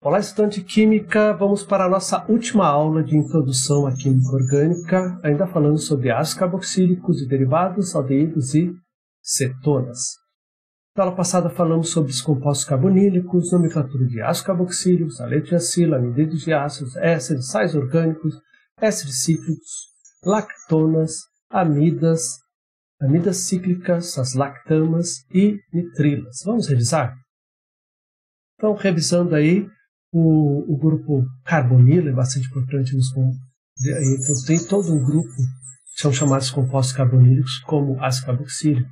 Olá, estudante de Química, vamos para a nossa última aula de introdução à Química Orgânica, ainda falando sobre ácidos carboxílicos e derivados, aldeídos e cetonas. Na aula passada falamos sobre os compostos carbonílicos, nomenclatura de ácidos carboxílicos, aleto de acila, anidridos de ácidos, ésteres, sais orgânicos, ésteres cíclicos, lactonas, amidas cíclicas, as lactamas e nitrilas. Vamos revisar? Então, revisando aí, o grupo carbonilo é bastante importante então tem todo um grupo que são chamados compostos carbonílicos, como ácido carboxílico,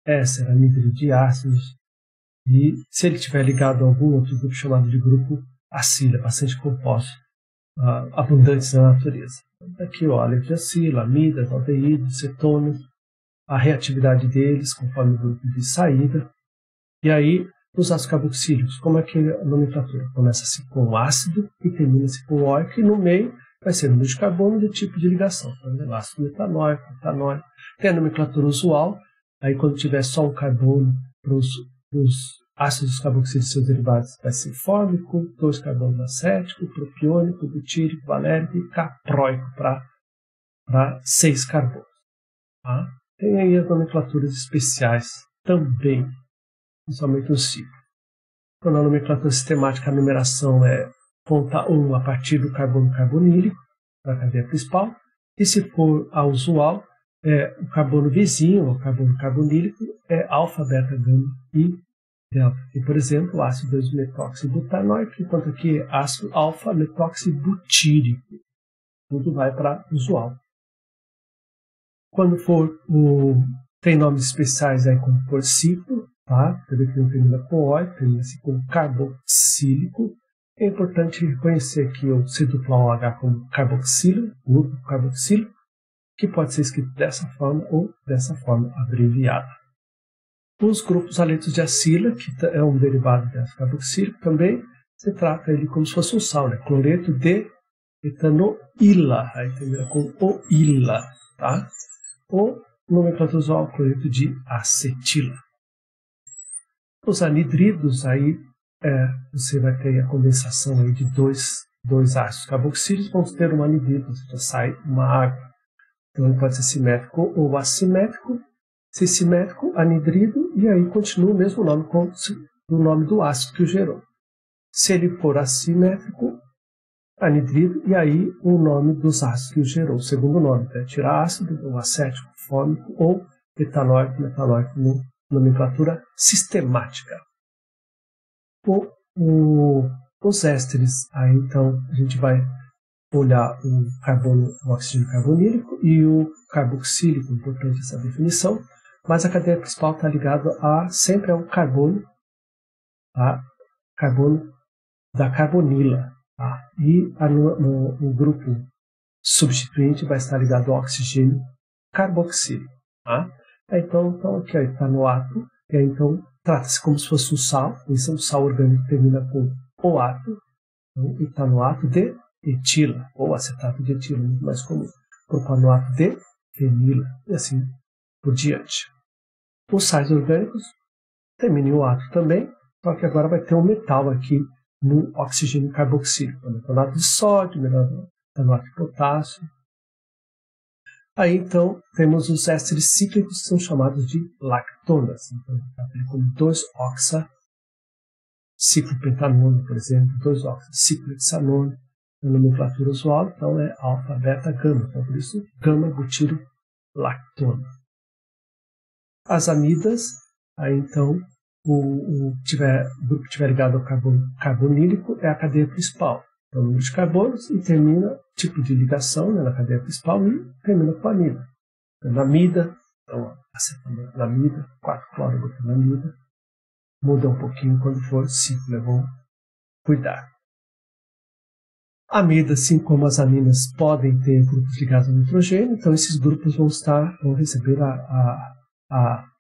éster, anidrido de ácidos, e se ele estiver ligado a algum outro grupo chamado de grupo acila, bastante compostos, abundantes na natureza. Aqui, aleto de acila, amidas, aldeídos, cetonas, a reatividade deles conforme o grupo de saída, e aí os ácidos carboxílicos, como é que a nomenclatura? Começa-se com ácido e termina-se com óico, e no meio vai ser o número de carbono do tipo de ligação. Então, ácido metanóico, etanóico. Tem a nomenclatura usual, aí quando tiver só um carbono para os ácidos carboxílicos e seus derivados, vai ser fórmico, 2 carbonos acético, propiônico, butírico, valérico e capróico para 6 carbonos. Tá? Tem aí as nomenclaturas especiais também, principalmente no ciclo. Quando a nomenclatura sistemática, a numeração é ponta 1 a partir do carbono carbonílico, da cadeia principal, e se for a usual, o carbono vizinho, o carbono carbonílico, é alfa, beta, gama e delta. E, por exemplo, o ácido 2-metóxibutanoico, enquanto aqui é ácido alfa-metóxibutírico. Tudo vai para usual. Quando for tem nomes especiais aí como por ciclo, tá? Também que não termina com óico, termina-se com carboxílico. É importante reconhecer aqui o C-OH como carboxilo, grupo carboxilo, que pode ser escrito dessa forma ou dessa forma abreviada. Os grupos aletos de acila, que é um derivado de ácido carboxílico, também se trata ele como se fosse um sal, né? Cloreto de etanoíla, aí termina com oíla, tá? Ou nomenclatura usual, cloreto de acetila. Os anidridos, aí você vai ter a condensação aí de dois ácidos carboxílicos, vamos ter um anidrido, ou seja, sai uma água. Então ele pode ser simétrico ou assimétrico. Se simétrico, anidrido, e aí continua o mesmo nome do nome do ácido que o gerou. Se ele for assimétrico, anidrido, e aí o nome dos ácidos que o gerou, o segundo nome, tirar ácido, ou acético, fórmico, ou etanóico, metanóico, nomenclatura sistemática. Os ésteres, aí então a gente vai olhar o oxigênio carbonílico e o carboxílico, importante essa definição, mas a cadeia principal está ligada sempre ao carbono da carbonila. Tá? E o grupo substituinte vai estar ligado ao oxigênio carboxílico. Tá? Então aqui está no átomo, e aí, então trata-se como se fosse um sal, esse é um sal orgânico que termina com oato, então etanoato de etila, ou acetato de etila, muito mais comum, propanoato de fenila, e assim por diante. Os sais orgânicos terminam em oato também, só que agora vai ter um metal aqui no oxigênio carboxílico, metanoato de sódio, metanoato de potássio. Aí então temos os ésteres cíclicos que são chamados de lactonas. Então, como 2-oxa-ciclopentanone, por exemplo, 2-oxa-ciclohexanone, a nomenclatura usual, então é alfa, beta, gama. Então, por isso, gama-butirolactona. As amidas, aí então o grupo que estiver ligado ao carbono carbonílico é a cadeia principal. Então, número de carbonos e termina tipo de ligação, né, na cadeia principal e termina com a amida. Amida, então acetamida, 4-clorobutanamida. Muda um pouquinho quando for ciclo, é bom cuidar. Amidas, assim como as aminas, podem ter grupos ligados ao nitrogênio, então esses grupos vão receber o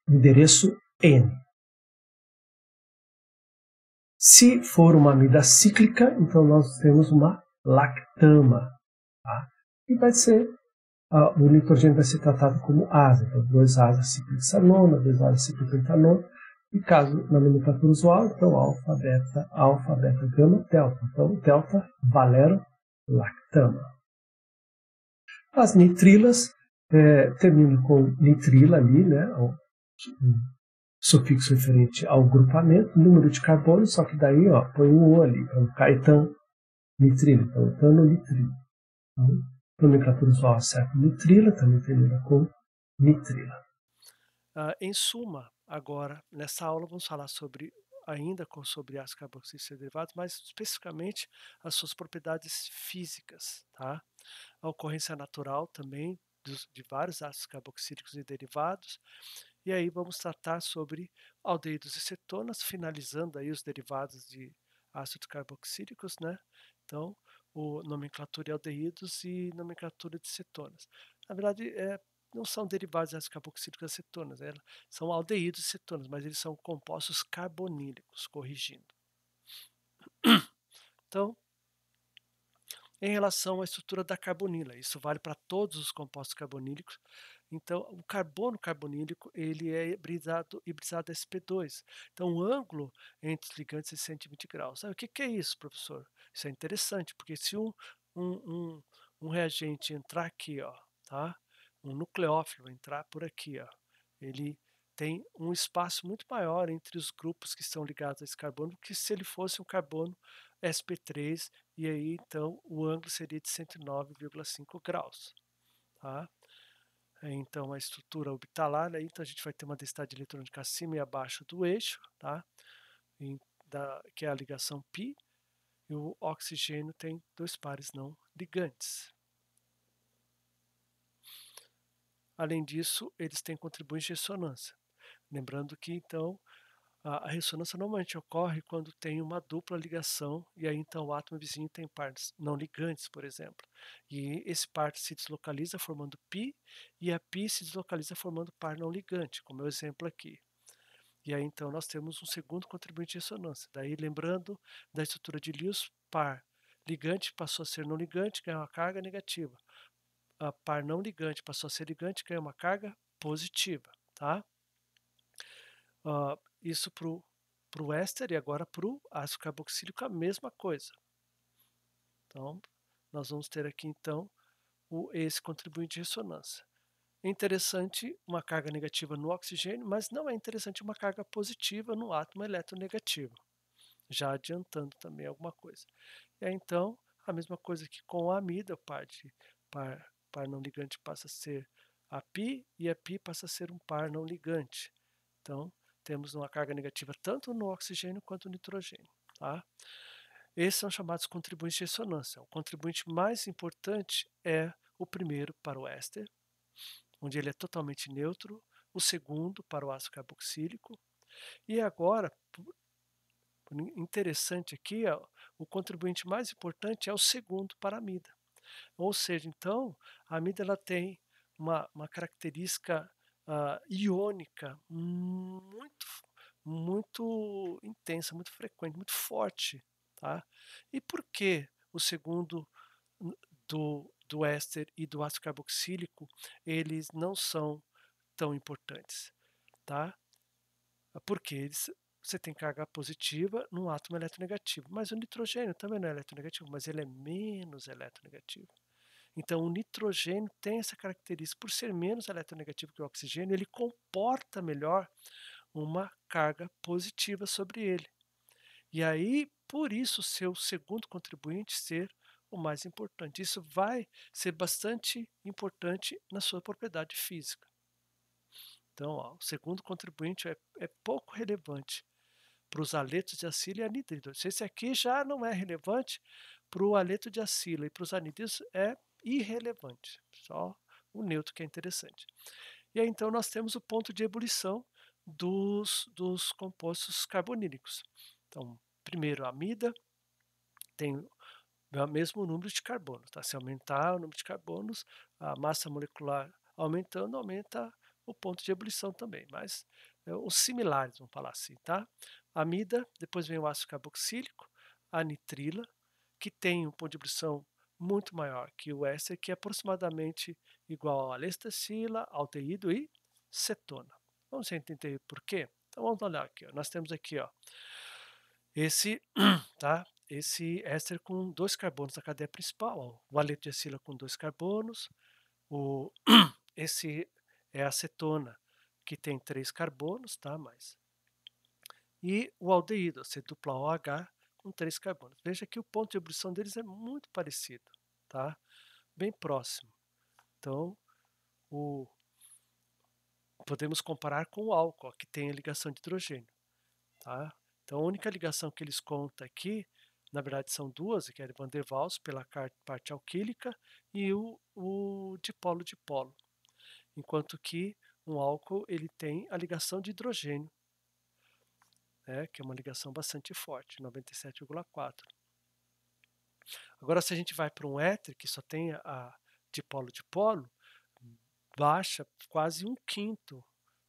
endereço N. Se for uma amida cíclica, então nós temos uma lactama. Tá? E vai ser, o nitrogênio vai ser tratado como asa. Então, 2-asa-ciclohexanona, 2-asa-ciclopentanona. E caso na nomenclatura usual, então alfa, beta, gama, delta. Então, delta, valerolactama. As nitrilas terminam com nitrila ali, né? Um sufixo referente ao grupamento, número de carbono, só que daí põe um O ali, para não ficar etannitrila, então etanonitrila. Então, nomenclatura usual certo, nitrila, também termina com nitrila. Em suma, agora, nessa aula vamos falar ainda sobre ácidos carboxílicos e derivados, mas especificamente as suas propriedades físicas, tá? A ocorrência natural também de vários ácidos carboxílicos e derivados, e aí vamos tratar sobre aldeídos e cetonas, finalizando aí os derivados de ácidos carboxílicos, né? Então, nomenclatura de aldeídos e nomenclatura de cetonas. Na verdade, não são derivados de ácidos carboxílicos e cetonas, são aldeídos e cetonas, mas eles são compostos carbonílicos, corrigindo. Então, em relação à estrutura da carbonila, isso vale para todos os compostos carbonílicos. Então, o carbono carbonílico ele é hibridizado a sp2. Então, o ângulo entre os ligantes é 120 graus. O que é isso, professor? Isso é interessante, porque se um reagente entrar aqui, tá? Um nucleófilo entrar por aqui, ele tem um espaço muito maior entre os grupos que estão ligados a esse carbono do que se ele fosse um carbono sp3, e aí então o ângulo seria de 109,5 graus. Tá? Então a estrutura orbital, né? Então a gente vai ter uma densidade eletrônica acima e abaixo do eixo, tá? Que é a ligação π, e o oxigênio tem dois pares não ligantes. Além disso, eles têm contribuintes de ressonância. Lembrando que então a ressonância normalmente ocorre quando tem uma dupla ligação, e aí então o átomo vizinho tem pares não ligantes, por exemplo. E esse par se deslocaliza formando π, e a π se deslocaliza formando par não ligante, como é o exemplo aqui. E aí então nós temos um segundo contribuinte de ressonância. Daí lembrando da estrutura de Lewis, par ligante passou a ser não ligante, ganha uma carga negativa. A par não ligante passou a ser ligante, ganha uma carga positiva. Tá? Isso para o éster, e agora para o ácido carboxílico a mesma coisa. Então, nós vamos ter aqui então esse contribuinte de ressonância. É interessante uma carga negativa no oxigênio, mas não é interessante uma carga positiva no átomo eletronegativo, já adiantando também alguma coisa. E aí, então, a mesma coisa que com a amida, par não ligante passa a ser a π, e a π passa a ser um par não ligante. Então, temos uma carga negativa tanto no oxigênio quanto no nitrogênio. Tá? Esses são chamados contribuintes de ressonância. O contribuinte mais importante é o primeiro para o éster, onde ele é totalmente neutro, o segundo para o ácido carboxílico, e agora, interessante aqui, o contribuinte mais importante é o segundo para a amida. Ou seja, então, a amida ela tem uma característica iônica muito intensa, muito frequente, muito forte. Tá? E por que o segundo do éster e do ácido carboxílico eles não são tão importantes? Tá? Porque você tem carga positiva num átomo eletronegativo, mas o nitrogênio também não é eletronegativo, mas ele é menos eletronegativo. Então, o nitrogênio tem essa característica, por ser menos eletronegativo que o oxigênio, ele comporta melhor uma carga positiva sobre ele. E aí, por isso, o seu segundo contribuinte ser o mais importante. Isso vai ser bastante importante na sua propriedade física. Então, o segundo contribuinte é pouco relevante para os aletos de acilo e anidridos. Esse aqui já não é relevante para o aleto de acilo, e para os anidridos é irrelevante. Só o neutro que é interessante. E aí então nós temos o ponto de ebulição dos compostos carbonílicos. Então, primeiro a amida tem o mesmo número de carbonos. Tá? Se aumentar o número de carbonos, a massa molecular aumentando, aumenta o ponto de ebulição também, mas os similares, vamos falar assim, tá? A amida, depois vem o ácido carboxílico, a nitrila, que tem um ponto de ebulição muito maior que o éster, que é aproximadamente igual a alestacila, aldeído e cetona. Vamos entender por quê? Então vamos olhar aqui, ó. Nós temos aqui, ó, esse, tá? Esse éster com 2 carbonos na cadeia principal, ó, o aleto de acila com 2 carbonos, o esse é a acetona que tem 3 carbonos, tá? E o aldeído, C-OH, com 3 carbonos. Veja que o ponto de ebulição deles é muito parecido, tá? Bem próximo. Então, podemos comparar com o álcool, ó, que tem a ligação de hidrogênio, tá? Então, a única ligação que eles contam aqui, na verdade, são duas, que é Van der Waals pela parte alquílica e o dipolo-dipolo. Enquanto que um álcool ele tem a ligação de hidrogênio, né, que é uma ligação bastante forte, 97,4. Agora, se a gente vai para um éter que só tem a dipolo-dipolo, baixa quase 1/5,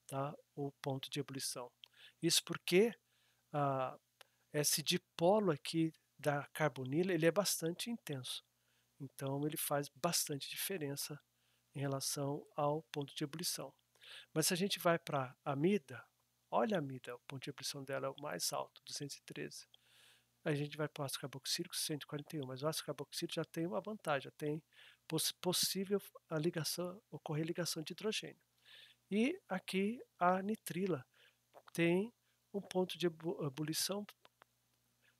tá, o ponto de ebulição. Isso porque ah, esse dipolo aqui da carbonila ele é bastante intenso. Então, ele faz bastante diferença em relação ao ponto de ebulição. Mas se a gente vai para a amida, olha a amida, o ponto de ebulição dela é o mais alto, 213. Aí a gente vai para o ácido carboxílico, 141, mas o ácido carboxílico já tem uma vantagem, já tem possível a ligação, ocorrer ligação de hidrogênio. E aqui a nitrila tem um ponto de ebulição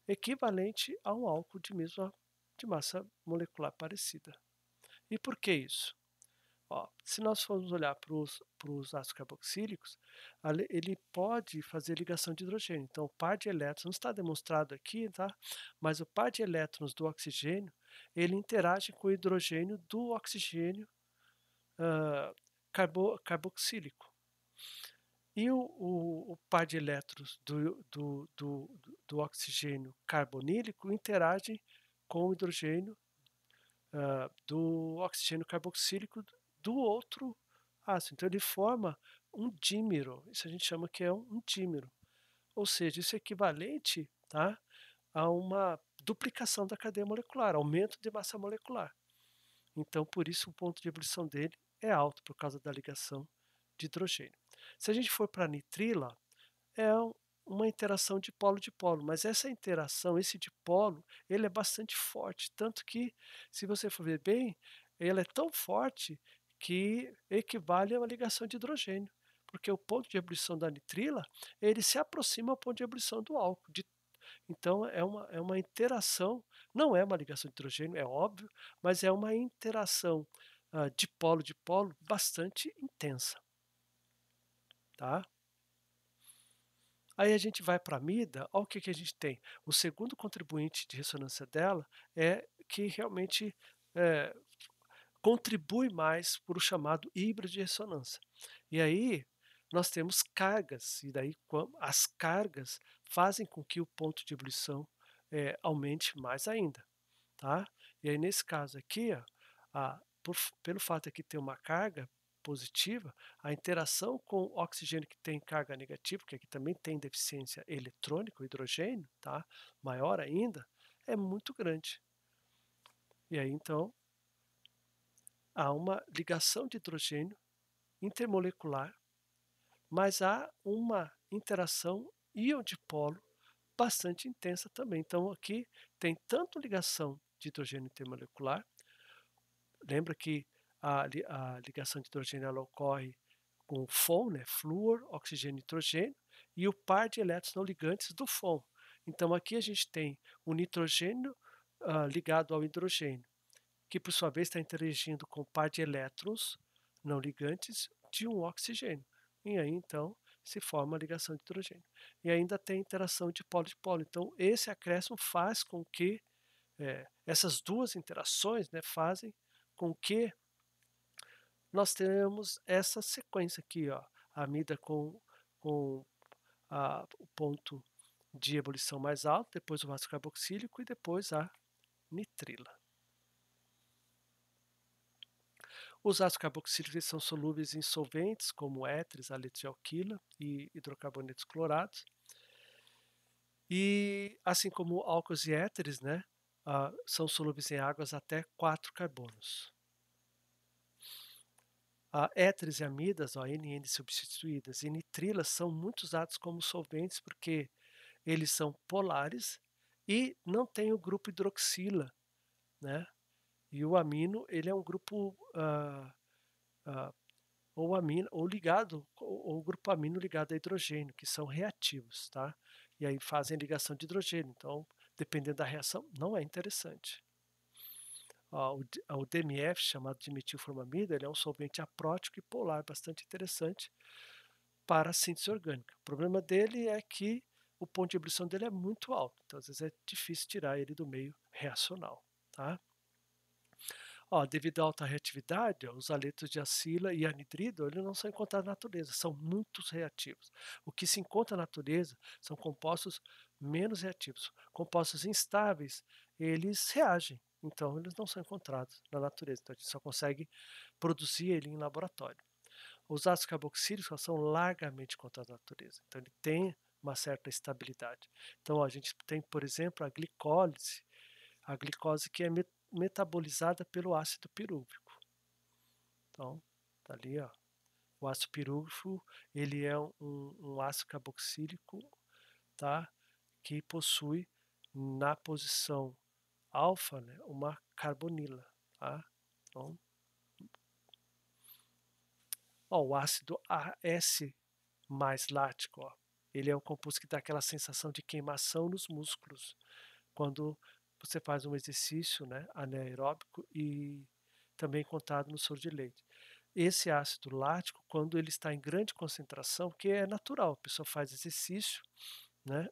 equivalente a um álcool de massa molecular parecida. E por que isso? Ó, se nós formos olhar para os ácidos carboxílicos, ele pode fazer ligação de hidrogênio. Então, o par de elétrons, não está demonstrado aqui, tá? Mas o par de elétrons do oxigênio, ele interage com o hidrogênio do oxigênio carboxílico. E o par de elétrons do oxigênio carbonílico interage com o hidrogênio do oxigênio carboxílico do outro ácido. Então ele forma um dímero, isso a gente chama que é um dímero. Ou seja, isso é equivalente, tá, a uma duplicação da cadeia molecular, aumento de massa molecular. Então por isso o ponto de ebulição dele é alto, por causa da ligação de hidrogênio. Se a gente for para a nitrila, é uma interação de polo-dipolo, mas essa interação, esse dipolo, ele é bastante forte, tanto que, se você for ver bem, ele é tão forte que equivale a uma ligação de hidrogênio, porque o ponto de ebulição da nitrila, ele se aproxima ao ponto de ebulição do álcool. Então, é uma interação, não é uma ligação de hidrogênio, é óbvio, mas é uma interação dipolo-dipolo bastante intensa, tá? Aí a gente vai para a amida, olha o que a gente tem. O segundo contribuinte de ressonância dela é que realmente é, contribui mais para o chamado híbrido de ressonância. E aí nós temos cargas, e daí as cargas fazem com que o ponto de ebulição aumente mais ainda. Tá? E aí nesse caso aqui, ó, pelo fato de que tem uma carga positiva, a interação com o oxigênio que tem carga negativa, porque aqui também tem deficiência eletrônica, o hidrogênio, tá? Maior ainda, é muito grande. E aí então há uma ligação de hidrogênio intermolecular, mas há uma interação íon-dipolo bastante intensa também. Então aqui tem tanto ligação de hidrogênio intermolecular. Lembra que a ligação de hidrogênio ela ocorre com o FON, né, flúor, oxigênio e nitrogênio, e o par de elétrons não ligantes do FON. Então aqui a gente tem o nitrogênio ligado ao hidrogênio, que por sua vez está interagindo com o par de elétrons não ligantes de um oxigênio. E aí então se forma a ligação de hidrogênio. E ainda tem interação de polo-dipolo. Então esse acréscimo faz com que essas duas interações, né, fazem com que nós tenhamos essa sequência aqui, ó, a amida com o ponto de ebulição mais alto, depois o ácido carboxílico e depois a nitrila. Os ácidos carboxílicos são solúveis em solventes como éteres, haletos de alquila e hidrocarbonetos clorados. E assim como álcools e éteres, né, são solúveis em águas até 4 carbonos. Éteres e amidas, ó, NN substituídas, e nitrilas são muito usados como solventes porque eles são polares e não tem o grupo hidroxila, né. E o amino, ele é um grupo, ah, ou amino ou ligado ou o grupo amino ligado a hidrogênio, que são reativos, tá. E aí fazem ligação de hidrogênio, então, dependendo da reação, não é interessante. Ó, o DMF, chamado de metilformamida, ele é um solvente aprótico e polar bastante interessante para a síntese orgânica. O problema dele é que o ponto de ebulição dele é muito alto, então às vezes é difícil tirar ele do meio reacional, tá? Ó, devido à alta reatividade, ó, os aletos de acila e anidrido, eles não são encontrados na natureza, são muito reativos. O que se encontra na natureza são compostos menos reativos. Compostos instáveis, eles reagem, então eles não são encontrados na natureza, então a gente só consegue produzir ele em laboratório. Os ácidos carboxílicos são largamente encontrados na natureza, então ele tem uma certa estabilidade. Então a gente tem, por exemplo, a glicose que é metabolizada pelo ácido pirúvico. Então, tá ali, ó. O ácido pirúvico, ele é um ácido carboxílico, tá? Que possui na posição alfa, né, uma carbonila, tá? Então, ó, o ácido AS mais lático, ó, ele é um composto que dá aquela sensação de queimação nos músculos quando você faz um exercício, né, anaeróbico e também encontrado no soro de leite. Esse ácido lático, quando ele está em grande concentração, que é natural, a pessoa faz exercício, né,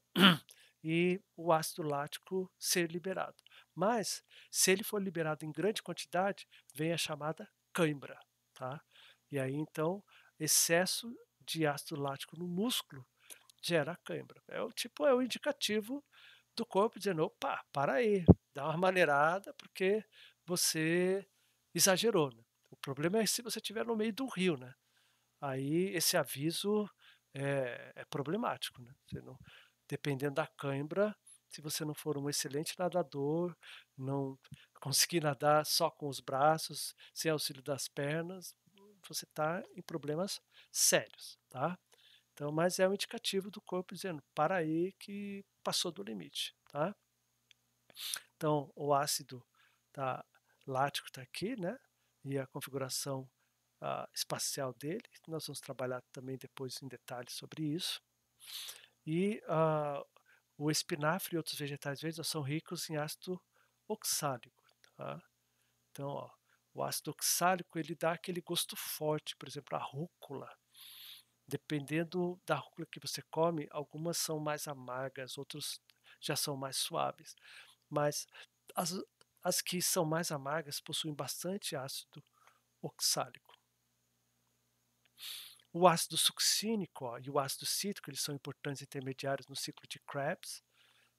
e o ácido lático ser liberado. Mas, se ele for liberado em grande quantidade, vem a chamada cãibra, tá? E aí, então, excesso de ácido lático no músculo gera cãibra. É o indicativo do corpo dizendo: "Opa, para aí, dá uma maneirada, porque você exagerou", né. O problema é se você estiver no meio do rio, né. Aí esse aviso é problemático, né. Você não dependendo da cãibra, se você não for um excelente nadador, não conseguir nadar só com os braços, sem auxílio das pernas, você está em problemas sérios, tá. Então, mas é um indicativo do corpo dizendo: "Para aí que passou do limite", tá. Então, o ácido tá lático está aqui, né, e a configuração, espacial dele, nós vamos trabalhar também depois em detalhes sobre isso. E, o espinafre e outros vegetais verdes são ricos em ácido oxálico, tá. Então, ó, o ácido oxálico ele dá aquele gosto forte, por exemplo, a rúcula, dependendo da rúcula que você come, algumas são mais amargas, outras já são mais suaves. Mas as as que são mais amargas possuem bastante ácido oxálico. O ácido succínico, ó, e o ácido cítrico, eles são importantes intermediários no ciclo de Krebs,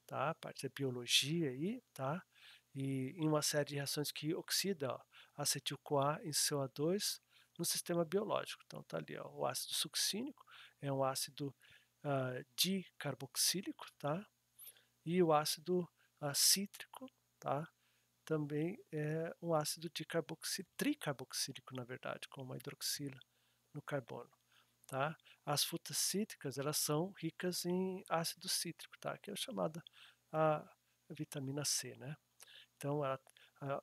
tá? Parte da biologia aí, tá? E em uma série de reações que oxida, ó, acetil-CoA em CO2 no sistema biológico. Então tá ali, ó, o ácido succínico é um ácido dicarboxílico, tá? E o ácido cítrico, tá? Também é um ácido tricarboxílico, na verdade, como a hidroxila no carbono, tá? As frutas cítricas, elas são ricas em ácido cítrico, tá? Que é chamada a vitamina C, né? Então, a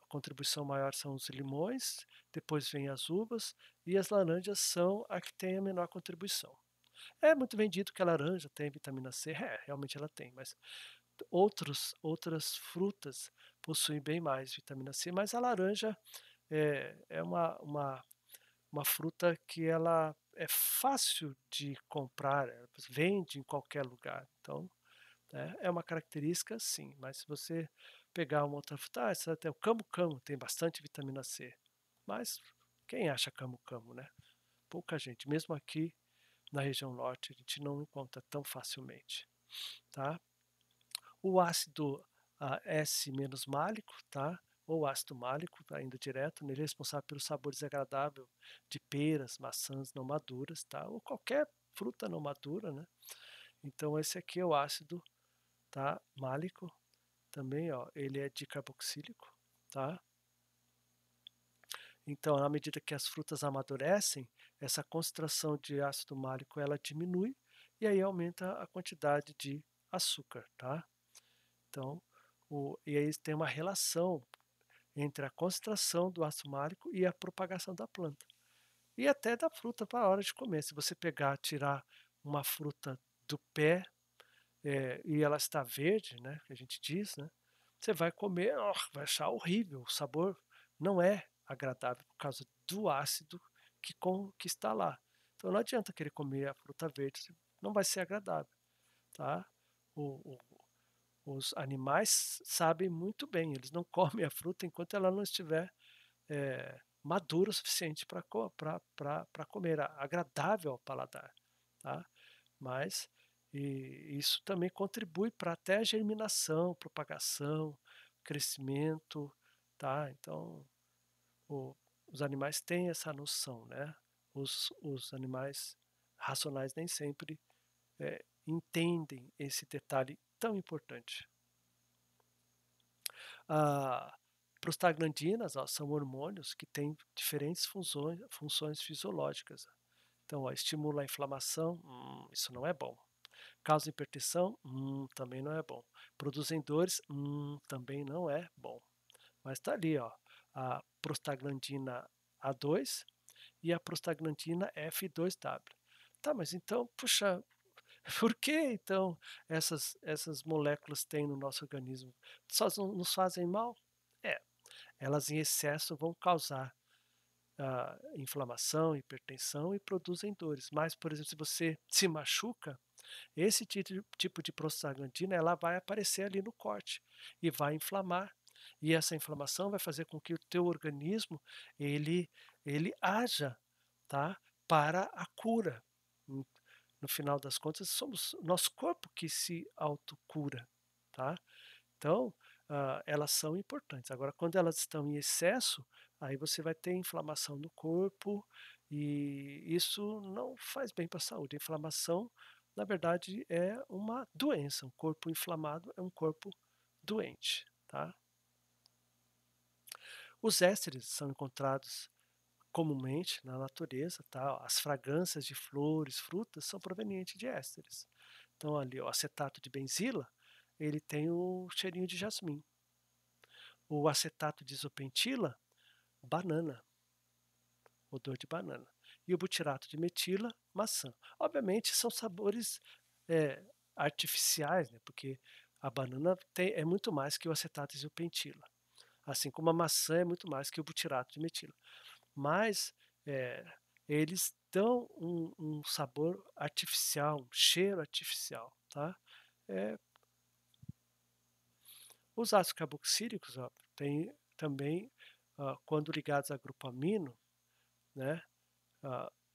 contribuição maior são os limões, depois vem as uvas e as laranjas são a que tem a menor contribuição. É muito vendido que a laranja tem vitamina C, realmente ela tem, mas outras frutas possuem bem mais vitamina C, mas a laranja é uma fruta que ela é fácil de comprar, vende em qualquer lugar. Então, né, é uma característica sim, mas se você pegar uma outra fruta, essa tem o camu-camu, tem bastante vitamina C. Mas quem acha camu-camu, né? Pouca gente. Mesmo aqui na região norte, a gente não encontra tão facilmente, tá? O ácido S-málico, tá? Ou ácido málico, tá? Indo direto, ele é responsável pelo sabor desagradável de peras, maçãs não maduras, tá? Ou qualquer fruta não madura, né? Então esse aqui é o ácido, tá? Málico, também, ó, ele é dicarboxílico, tá? Então, à medida que as frutas amadurecem, essa concentração de ácido málico ela diminui e aí aumenta a quantidade de açúcar, tá? Então, e aí tem uma relação entre a concentração do ácido málico e a propagação da planta. E até da fruta para a hora de comer. Se você pegar, tirar uma fruta do pé, e ela está verde, né, que a gente diz, né, você vai comer, vai achar horrível, o sabor não é agradável por causa do ácido que está lá. Então não adianta querer comer a fruta verde, não vai ser agradável, tá? O os animais sabem muito bem, eles não comem a fruta enquanto ela não estiver, madura o suficiente para comer, agradável ao paladar, tá? Mas isso também contribui para até a germinação, propagação, crescimento, tá? Então, o os animais têm essa noção, né. Os animais racionais nem sempre, entendem esse detalhe tão importante. A prostaglandinas, ó, são hormônios que têm diferentes funções fisiológicas. Então, ó, estimula a inflamação, isso não é bom. Causa hipertensão, também não é bom. Produzem dores, também não é bom. Mas está ali, ó, a prostaglandina A2 e a prostaglandina F2W. Tá, mas então, puxa, por que então essas moléculas têm no nosso organismo? Só nos fazem mal? É, elas em excesso vão causar inflamação, hipertensão e produzem dores. Mas, por exemplo, se você se machuca, esse tipo de prostaglandina ela vai aparecer ali no corte e vai inflamar. E essa inflamação vai fazer com que o teu organismo ele ele haja, tá, para a cura. Hum, No final das contas, somos nosso corpo que se autocura, tá? Então, elas são importantes. Agora, quando elas estão em excesso, aí você vai ter inflamação no corpo e isso não faz bem para a saúde. A inflamação, na verdade, é uma doença. Um corpo inflamado é um corpo doente, tá? Os ésteres são encontrados comumente na natureza, tá? As fragrâncias de flores, frutas são provenientes de ésteres. Então, ali, o acetato de benzila, ele tem o cheirinho de jasmim. O acetato de isopentila, banana, odor de banana. E o butirato de metila, maçã. Obviamente são sabores, eh, artificiais, né, porque a banana é muito mais que o acetato de isopentila, assim como a maçã é muito mais que o butirato de metila. Mas, eh, eles dão um sabor artificial, um cheiro artificial, tá. Eh, os ácidos carboxílicos, ó, têm também, quando ligados a grupo amino, né,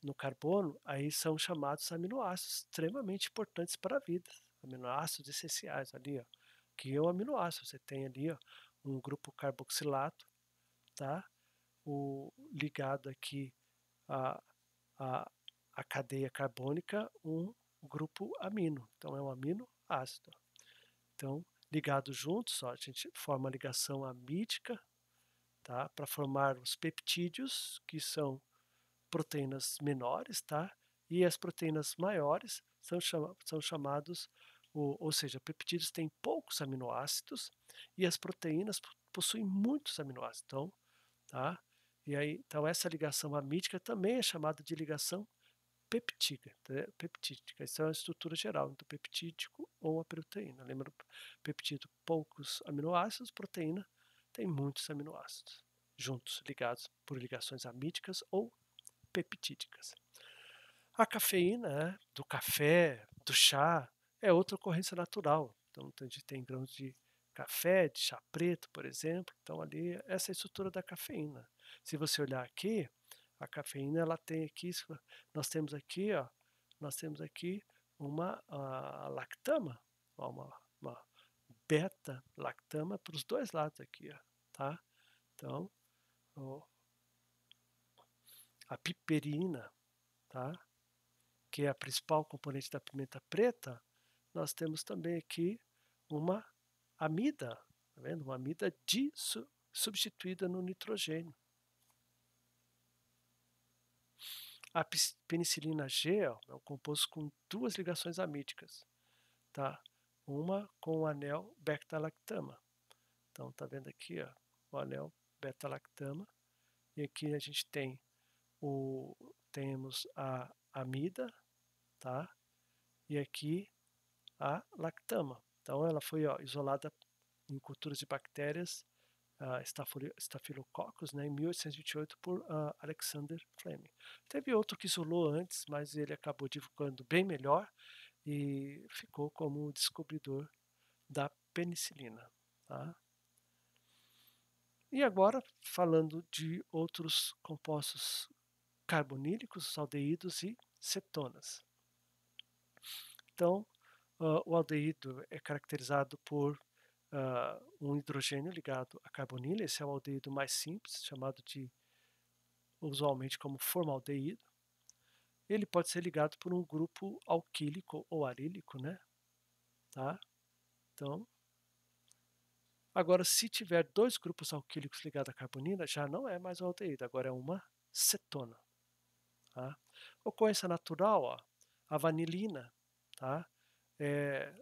no carbono, aí são chamados aminoácidos extremamente importantes para a vida, aminoácidos essenciais ali, ó, que é o aminoácido, você tem ali, ó, um grupo carboxilato, tá, ligado aqui a a a cadeia carbônica, um grupo amino, então é um aminoácido. Então, ligados juntos, ó, a gente forma a ligação amídica, tá, para formar os peptídeos, que são proteínas menores, tá? E as proteínas maiores são chamados, ou seja, peptídeos têm poucos aminoácidos e as proteínas possuem muitos aminoácidos. Então, tá? E aí, então essa ligação amídica também é chamada de ligação peptídica, né? Peptídica. Essa é a estrutura geral do peptídico ou a proteína. Lembra? Peptídeo, poucos aminoácidos, proteína tem muitos aminoácidos juntos, ligados por ligações amídicas ou peptídicas. A cafeína, né, do café, do chá, é outra ocorrência natural. Então, a gente tem grãos de café, de chá preto, por exemplo. Então, ali, essa é a estrutura da cafeína. Se você olhar aqui, a cafeína, ela tem aqui, nós temos aqui, ó, nós temos aqui uma lactama, ó, uma beta-lactama para os dois lados aqui, ó, tá? Então, ó, a piperina, tá? Que é a principal componente da pimenta preta, nós temos também aqui uma amida, tá vendo? Uma amida substituída no nitrogênio. A penicilina G ó, é um composto com 2 ligações amídicas, tá? Uma com o anel beta-lactama. Então tá vendo aqui, ó, o anel beta-lactama, e aqui a gente tem temos a amida, tá? E aqui a lactama. Então ela foi, ó, isolada em culturas de bactérias Staphylococcus, né, em 1828 por Alexander Fleming. Teve outro que isolou antes, mas ele acabou divulgando bem melhor e ficou como o descobridor da penicilina. Tá? E agora, falando de outros compostos carbonílicos, aldeídos e cetonas. Então, o aldeído é caracterizado por um hidrogênio ligado à carbonila. Esse é o aldeído mais simples, chamado de usualmente como formaldeído. Ele pode ser ligado por um grupo alquílico ou arílico, né? Tá? Então, agora se tiver 2 grupos alquílicos ligados à carbonila, já não é mais um aldeído, agora é uma cetona. Tá? Ocorrência natural, ó, a vanilina, tá?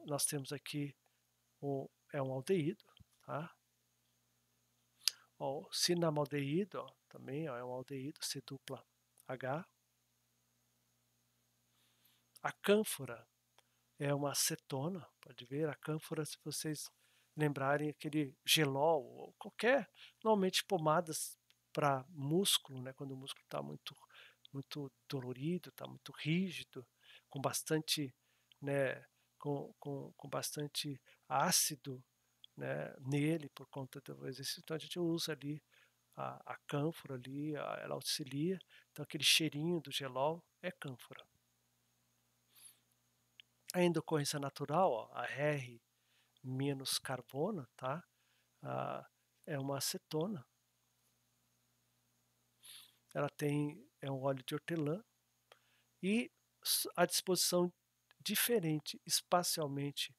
Nós temos aqui é um aldeído, tá? O cinamaldeído, ó, também ó, é um aldeído, C dupla H. A cânfora é uma acetona, pode ver, a cânfora, se vocês lembrarem aquele gelol, ou qualquer, normalmente pomadas para músculo, né, quando o músculo está muito dolorido, está muito rígido, com bastante, né, com bastante ácido, né, nele por conta do exercício, então a gente usa ali a cânfora ali, ela auxilia, então aquele cheirinho do gelol é cânfora. A endocorrência natural, ó, a R menos carbono, tá? É uma acetona. Ela é um óleo de hortelã e a disposição diferente espacialmente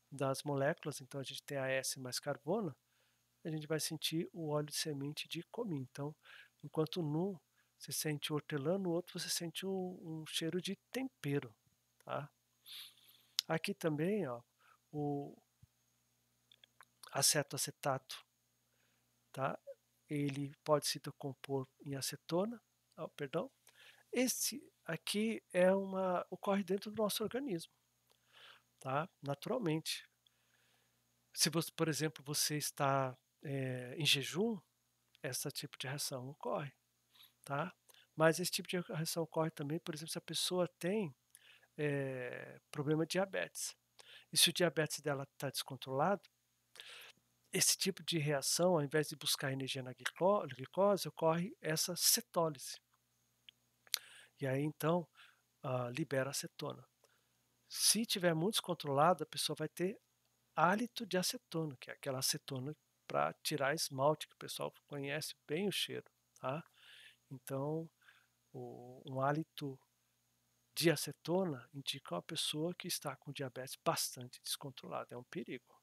das moléculas, então a gente tem a S mais carbono, a gente vai sentir o óleo de semente de cominho. Então, enquanto num você sente o hortelã, no outro você sente um cheiro de tempero, tá? Aqui também, ó, o acetoacetato, tá? Ele pode se decompor em acetona, perdão. Esse aqui ocorre dentro do nosso organismo, tá? Naturalmente. Se você, por exemplo, você está em jejum, esse tipo de reação ocorre, tá? Mas esse tipo de reação ocorre também, por exemplo, se a pessoa tem problema de diabetes. E se o diabetes dela está descontrolado, esse tipo de reação, ao invés de buscar energia na glicose, ocorre essa cetólise. E aí, então, libera acetona. Se tiver muito descontrolado, a pessoa vai ter hálito de acetona, que é aquela acetona para tirar esmalte, que o pessoal conhece bem o cheiro. Tá? Então, um hálito de acetona indica uma pessoa que está com diabetes bastante descontrolado. É um perigo.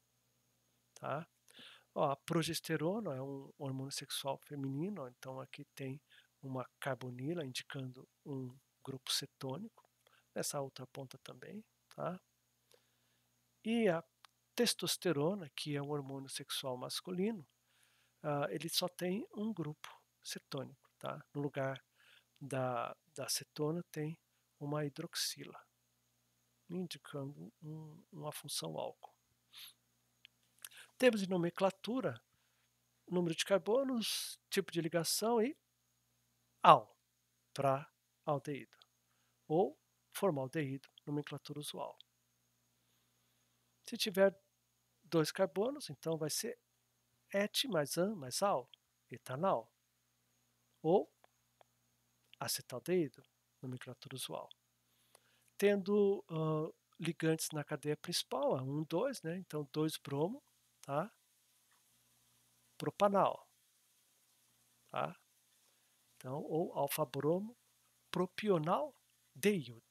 Tá? Ó, a progesterona é um hormônio sexual feminino, então aqui tem uma carbonila indicando um grupo cetônico, nessa outra ponta também, tá? E a testosterona, que é um hormônio sexual masculino, ele só tem um grupo cetônico, tá? No lugar da cetona tem uma hidroxila, indicando uma função álcool. Temos de nomenclatura número de carbonos, tipo de ligação e al para aldeído, ou formaldeído, nomenclatura usual. Se tiver 2 carbonos, então vai ser et mais an mais al, etanal, ou acetaldeído, nomenclatura usual. Tendo ligantes na cadeia principal, 1, 2, né? Então 2 bromo, tá? Propanal, tá? Então, ou alfa-bromo propional deído,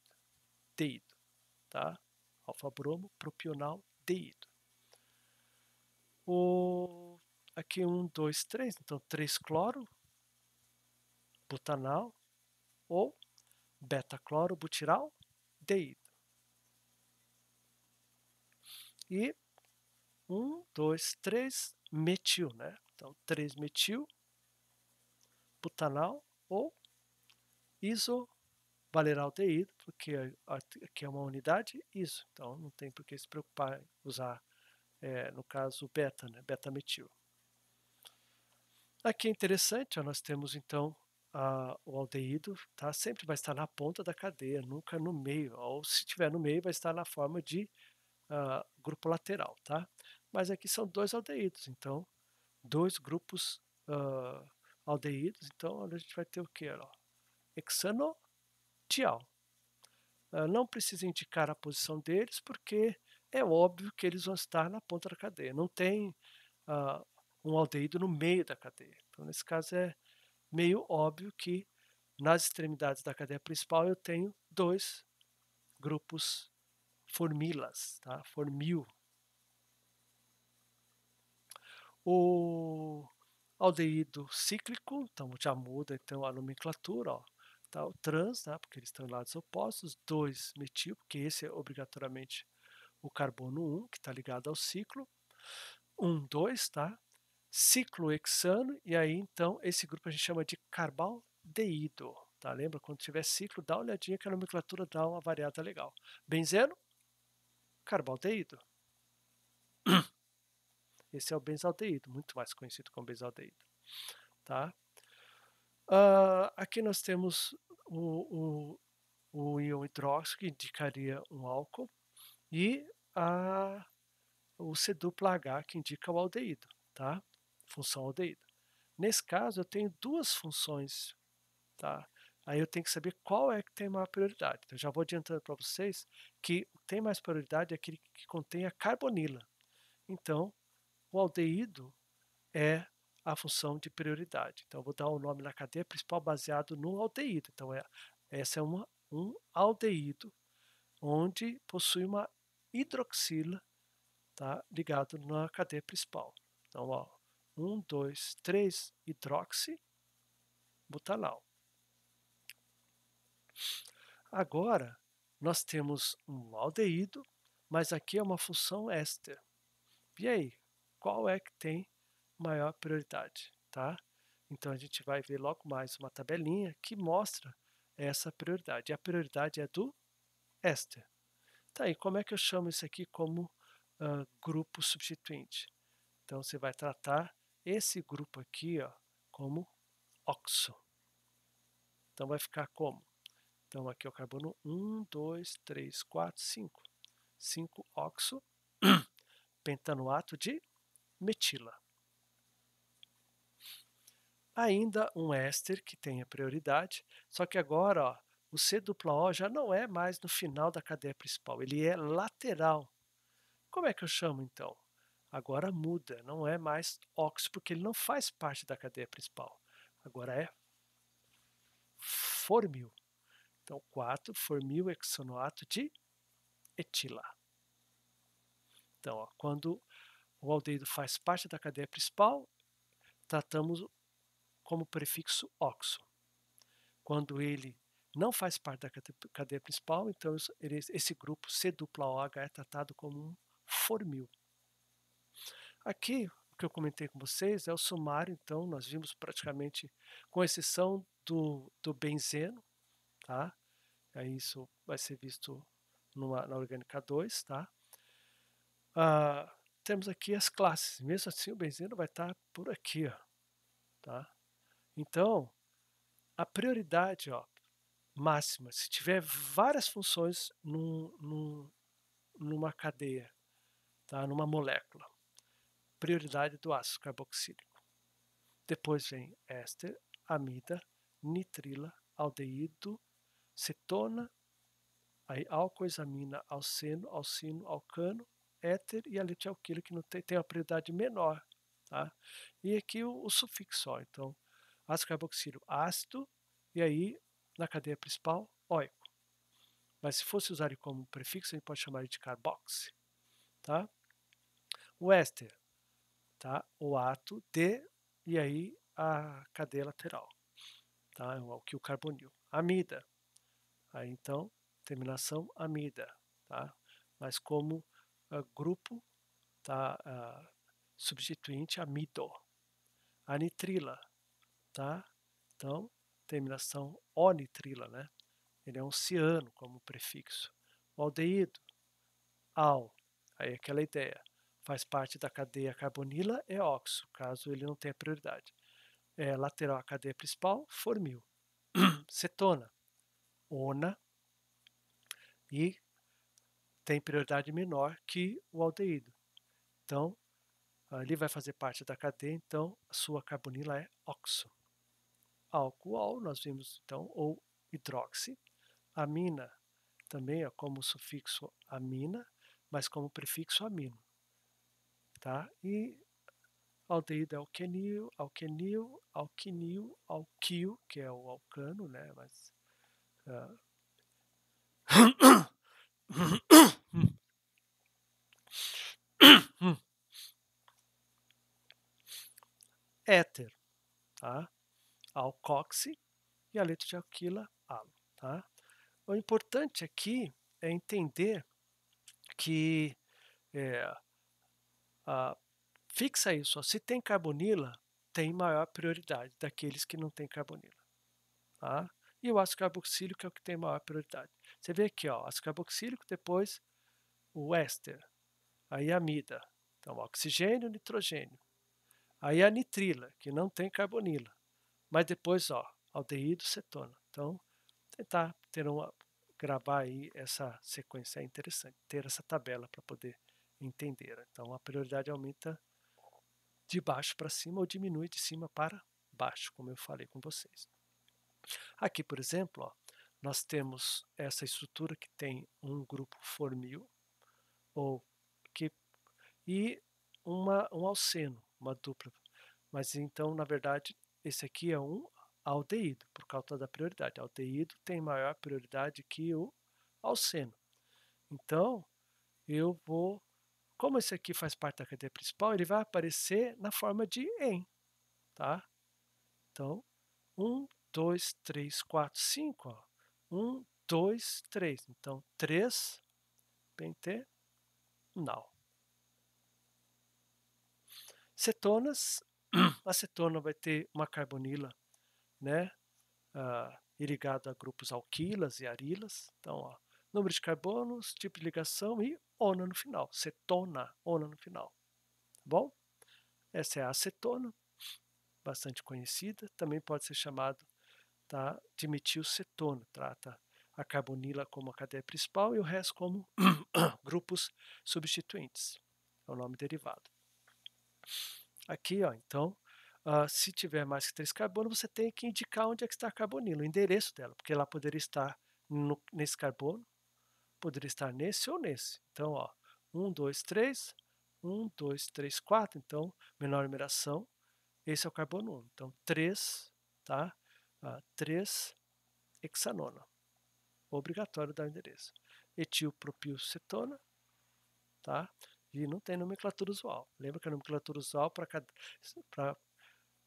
tá? Alfa-bromo propional deído. Aqui 1, 2, 3, então 3 cloro, butanal, ou beta-clorobutiraldeído. E 1, 2, 3 metil, né? Então 3-metil butanal ou isovaleraldeído, porque aqui é uma unidade iso, então não tem por que se preocupar em usar, no caso, beta, né? Beta-metil. Aqui é interessante, ó, nós temos então o aldeído, tá? Sempre vai estar na ponta da cadeia, nunca no meio, ou se estiver no meio vai estar na forma de grupo lateral, tá? Mas aqui são 2 aldeídos, então 2 grupos aldeídos, então a gente vai ter o que? Hexanotial. Não precisa indicar a posição deles, porque é óbvio que eles vão estar na ponta da cadeia. Não tem um aldeído no meio da cadeia. Então, nesse caso, é meio óbvio que nas extremidades da cadeia principal eu tenho 2 grupos formilas, tá? Formil. O aldeído cíclico, então já muda então a nomenclatura, ó. Tá, o trans, tá? Porque eles estão em lados opostos, 2-metil, porque esse é obrigatoriamente o carbono 1, que está ligado ao ciclo, 1, 2, tá? Ciclohexano, e aí então esse grupo a gente chama de carbaldeído, tá? Lembra? Quando tiver ciclo, dá uma olhadinha que a nomenclatura dá uma variada legal. Benzeno, carbaldeído. Esse é o benzaldeído, muito mais conhecido como benzaldeído, tá? Aqui nós temos o íon hidróxido, que indicaria um álcool, e o C-H, que indica o aldeído, tá? Função aldeído. Nesse caso, eu tenho 2 funções, tá? Aí eu tenho que saber qual é que tem maior prioridade. Então, já vou adiantando para vocês que tem mais prioridade é aquele que contém a carbonila. Então, o aldeído é a função de prioridade. Então, eu vou dar o nome na cadeia principal baseado no aldeído. Então, essa é um aldeído onde possui uma hidroxila, tá, ligado na cadeia principal. Então, ó, 1, 2, 3 hidroxibutanal. Agora, nós temos um aldeído, mas aqui é uma função éster. E aí, qual é que tem maior prioridade, tá? Então a gente vai ver logo mais uma tabelinha que mostra essa prioridade. E a prioridade é do éster. Tá, e como é que eu chamo isso aqui como grupo substituinte? Então você vai tratar esse grupo aqui, ó, como oxo. Então vai ficar como? Então aqui é o carbono 1, 2, 3, 4, 5. 5 oxo pentanoato de metila. Ainda um éster que tem a prioridade, só que agora, ó, o C-O já não é mais no final da cadeia principal, ele é lateral. Como é que eu chamo então? Agora muda, não é mais óxido, porque ele não faz parte da cadeia principal. Agora é formil. Então, 4, formil hexanoato de etila. Então, ó, quando o aldeído faz parte da cadeia principal, tratamos como prefixo oxo. Quando ele não faz parte da cadeia principal, então esse grupo C-OH é tratado como um formil. Aqui, o que eu comentei com vocês é o sumário, então nós vimos praticamente, com exceção do benzeno, tá? Aí isso vai ser visto na orgânica 2, tá? Temos aqui as classes, mesmo assim o benzeno vai estar por aqui, ó, tá? Então, a prioridade, ó, máxima, se tiver várias funções numa cadeia, tá? Numa molécula, prioridade do ácido carboxílico. Depois vem éster, amida, nitrila, aldeído, cetona, aí álcool, hexamina, alceno, alcino, alcano, éter e a letilquila, que não tem uma prioridade menor, tá? E aqui o sufixo, ó, então, ácido carboxílico, ácido, e aí na cadeia principal, óico. Mas se fosse usar ele como prefixo, a gente pode chamar ele de carboxy, tá? O éster, tá? O ato de, e aí a cadeia lateral, tá? Aqui o carbonil. Amida, Aí então, terminação amida, tá? Mas como grupo, tá? Substituinte amido. Anitrila, tá? Então, terminação onitrila, né? Ele é um ciano como prefixo. O aldeído, al, aí aquela ideia, faz parte da cadeia carbonila, é óxido, caso ele não tenha prioridade. Lateral à cadeia principal, formil. Cetona, ona, e tem prioridade menor que o aldeído. Então, ele vai fazer parte da cadeia, então a sua carbonila é oxo. Álcool, nós vimos então, ou hidroxi. Amina, também é como sufixo amina, mas como prefixo amino. Tá? E aldeído é alquenil, alquenil, alquinil, alquil, que é o alcano, né? Mas, éter, tá? Alcoxi e a letra de alquila, alo, tá? O importante aqui é entender que fixa isso, ó, se tem carbonila, tem maior prioridade daqueles que não tem carbonila, tá? E o ácido carboxílico é o que tem maior prioridade. Você vê aqui, ó, ácido carboxílico, depois o éster, aí a amida, então oxigênio, nitrogênio. Aí a nitrila, que não tem carbonila, mas depois, ó, aldeído, cetona. Então, tentar gravar aí essa sequência é interessante, ter essa tabela para poder entender. Então, a prioridade aumenta de baixo para cima ou diminui de cima para baixo, como eu falei com vocês. Aqui, por exemplo, ó, nós temos essa estrutura que tem um grupo formil ou que, e um alceno, uma dupla. Mas então, na verdade, esse aqui é um aldeído, por causa da prioridade. Aldeído tem maior prioridade que o alceno. Então, eu vou, como esse aqui faz parte da cadeia principal, ele vai aparecer na forma de en, tá? Então, 1, 2, 3, 4, 5. Ó. 1, 2, 3. Então, 3 pentenal. Cetonas, a cetona vai ter uma carbonila, né? Irrigado a grupos alquilas e arilas. Então, ó, número de carbonos, tipo de ligação e ona no final. Cetona, ona no final. Tá bom? Essa é a acetona, bastante conhecida. Também pode ser chamado, tá, de metilcetona. Trata a carbonila como a cadeia principal e o resto como grupos substituintes. É o nome derivado. Aqui, ó, então, se tiver mais que 3 carbonos, você tem que indicar onde é que está a carbonila, o endereço dela, porque ela poderia estar nesse carbono, poderia estar nesse ou nesse. Então, ó, 1, 2, 3, 1, 2, 3, 4. Então, menor numeração, esse é o carbono 1. Então, 3, tá? 3 hexanona. Obrigatório dar o endereço. Etilpropilcetona, tá? E não tem nomenclatura usual. Lembra que a nomenclatura usual para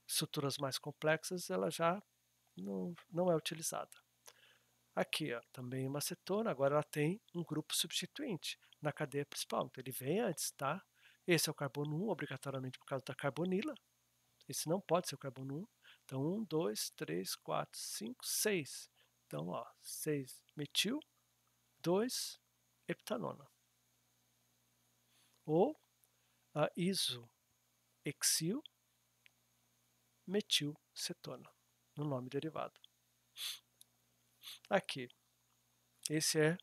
estruturas mais complexas ela já não é utilizada. Aqui, ó, também uma acetona, agora ela tem um grupo substituinte na cadeia principal. Então ele vem antes, tá? Esse é o carbono 1, obrigatoriamente por causa da carbonila. Esse não pode ser o carbono 1. Então 1, 2, 3, 4, 5, 6. Então, ó, 6 metil, 2 heptanona. Ou a isoexil metilcetona, no nome derivado. Aqui, esse é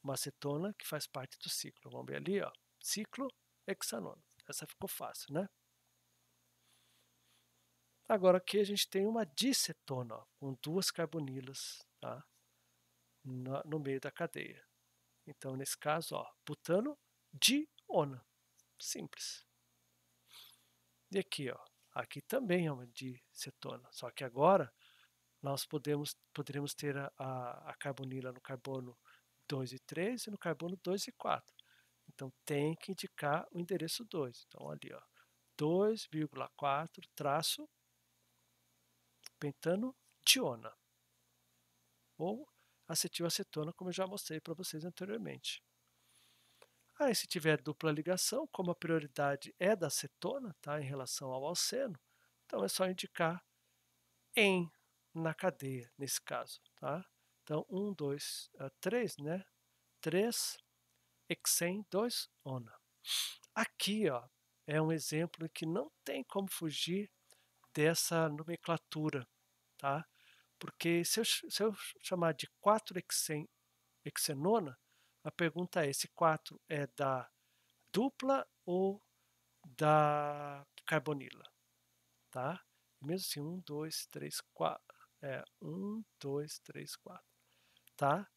uma acetona que faz parte do ciclo. Vamos ver ali, ó, ciclo hexanona. Essa ficou fácil, né? Agora aqui a gente tem uma dicetona, ó, com 2 carbonilas, tá? No meio da cadeia. Então, nesse caso, ó, butano diona. Simples. E aqui, ó, aqui também é uma dicetona, só que agora nós poderemos ter a carbonila no carbono 2 e 3 e no carbono 2 e 4. Então tem que indicar o endereço 2. Então ali, ó, 2,4 traço pentano diona. Ou acetilacetona, como eu já mostrei para vocês anteriormente. Aí, se tiver dupla ligação, como a prioridade é da acetona, tá, em relação ao alceno, então é só indicar em na cadeia, nesse caso, tá? Então, 1, 2, 3, né? 3 hexen, 2 ona. Aqui, ó, é um exemplo que não tem como fugir dessa nomenclatura, tá? Porque se eu chamar de 4 hexenona, a pergunta é: esse 4 é da dupla ou da carbonila, tá? Mesmo assim, 1, 2, 3, 4. 1, 2, 3, 4, tá?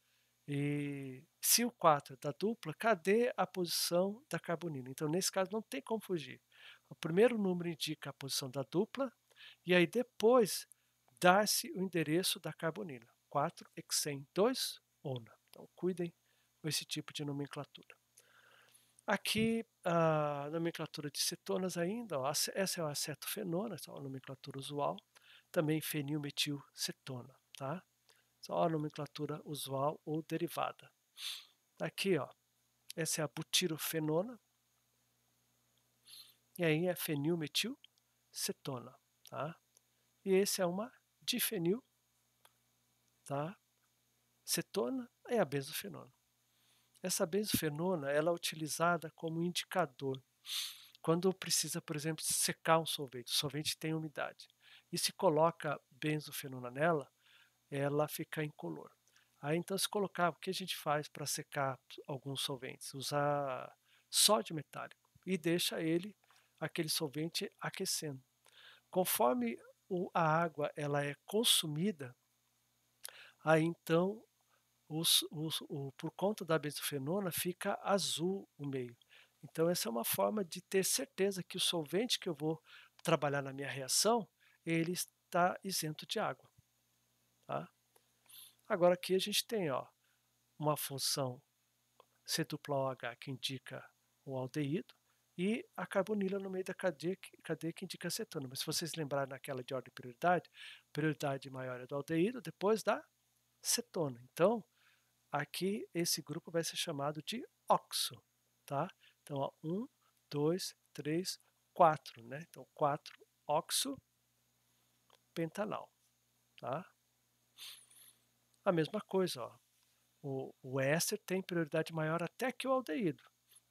E se o 4 é da dupla, cadê a posição da carbonila? Então, nesse caso, não tem como fugir. O primeiro número indica a posição da dupla, e aí depois dá-se o endereço da carbonila. 4 hexen 2 ona. Então, cuidem com esse tipo de nomenclatura. Aqui, a nomenclatura de cetonas ainda, ó, essa é a acetofenona, essa é a nomenclatura usual. Também fenilmetilcetona, tá? Só a nomenclatura usual ou derivada. Aqui, ó, essa é a butirofenona, e aí é fenilmetilcetona, tá? E esse é uma difenil, tá? Cetona é a benzofenona. Essa benzofenona, ela é utilizada como indicador quando precisa, por exemplo, secar um solvente. O solvente tem umidade. E se coloca benzofenona nela, ela fica incolor. Aí então se colocar, o que a gente faz para secar alguns solventes? Usar sódio metálico e deixa aquele solvente aquecendo. Conforme a água ela é consumida, aí então por conta da benzofenona fica azul o meio. Então essa é uma forma de ter certeza que o solvente que eu vou trabalhar na minha reação, ele está isento de água, tá? Agora aqui a gente tem, ó, uma função C-OH que indica o aldeído e a carbonila no meio da cadeia que indica a acetona. Mas se vocês lembrarem naquela de ordem de prioridade maior é do aldeído, depois da cetona. Então, aqui esse grupo vai ser chamado de oxo, tá? Então, ó, 1, 2, 3, 4, né? Então, 4 oxo pentanal, tá? A mesma coisa, ó. O éster tem prioridade maior até que o aldeído.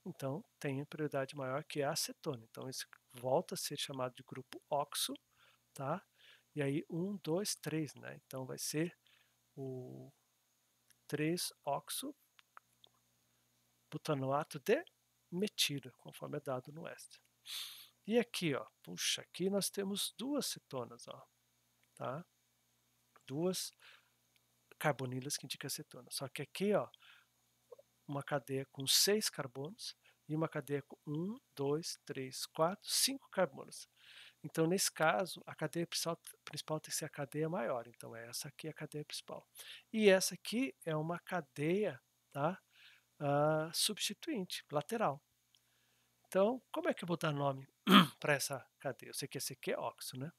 Então, tem prioridade maior que a acetona. Então, isso volta a ser chamado de grupo oxo, tá? E aí, 1, 2, 3, né? Então, vai ser o 3-oxo butanoato de metila, conforme é dado no éster. E aqui, ó, puxa, aqui nós temos duas cetonas, ó, tá? Duas carbonilas que indicam acetona. Só que aqui, ó, uma cadeia com 6 carbonos e uma cadeia com 1, 2, 3, 4, 5 carbonos. Então, nesse caso, a cadeia principal tem que ser a cadeia maior. Então, essa aqui é a cadeia principal. E essa aqui é uma cadeia, tá? Substituinte, lateral. Então, como é que eu vou dar nome para essa cadeia? Eu sei que esse aqui é óxido, né?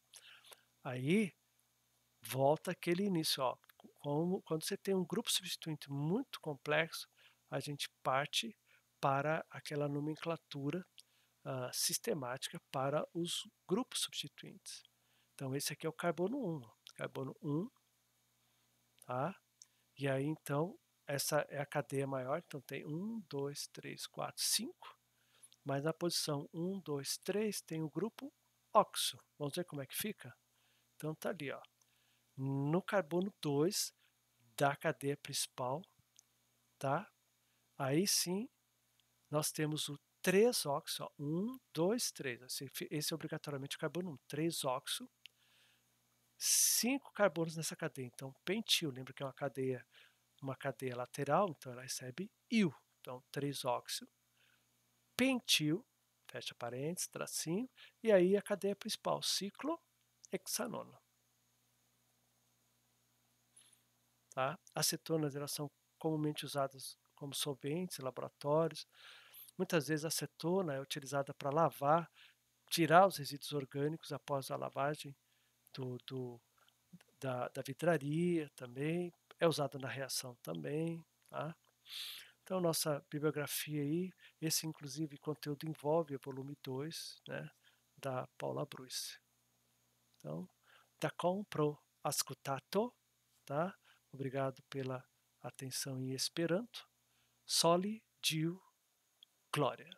Aí, volta aquele início, ó. Quando você tem um grupo substituinte muito complexo, a gente parte para aquela nomenclatura sistemática para os grupos substituintes. Então, esse aqui é o carbono 1. Ó. Carbono 1, tá? E aí, então, essa é a cadeia maior. Então, tem 1, 2, 3, 4, 5. Mas na posição 1, 2, 3 tem o grupo oxo. Vamos ver como é que fica? Então, tá ali, ó. No carbono 2 da cadeia principal, tá? Aí sim, nós temos o 3-oxo, 1, 2, 3. Esse é obrigatoriamente o carbono 1. 3-oxo, 5 carbonos nessa cadeia. Então, pentil, lembra que é uma cadeia lateral, então ela recebe IU. Então, 3-oxo, pentil, fecha parênteses, tracinho, e aí a cadeia principal, ciclohexanona. Tá? Acetonas, elas são comumente usadas como solventes em laboratórios. Muitas vezes a acetona é utilizada para lavar, tirar os resíduos orgânicos após a lavagem da vidraria também. é usado na reação também, tá? Então, nossa bibliografia aí, esse inclusive conteúdo envolve o volume 2, né, da Paula Bruce. Então, Dacon pro ascoltato, tá? Obrigado pela atenção em Esperanto. Soli Dio Glória.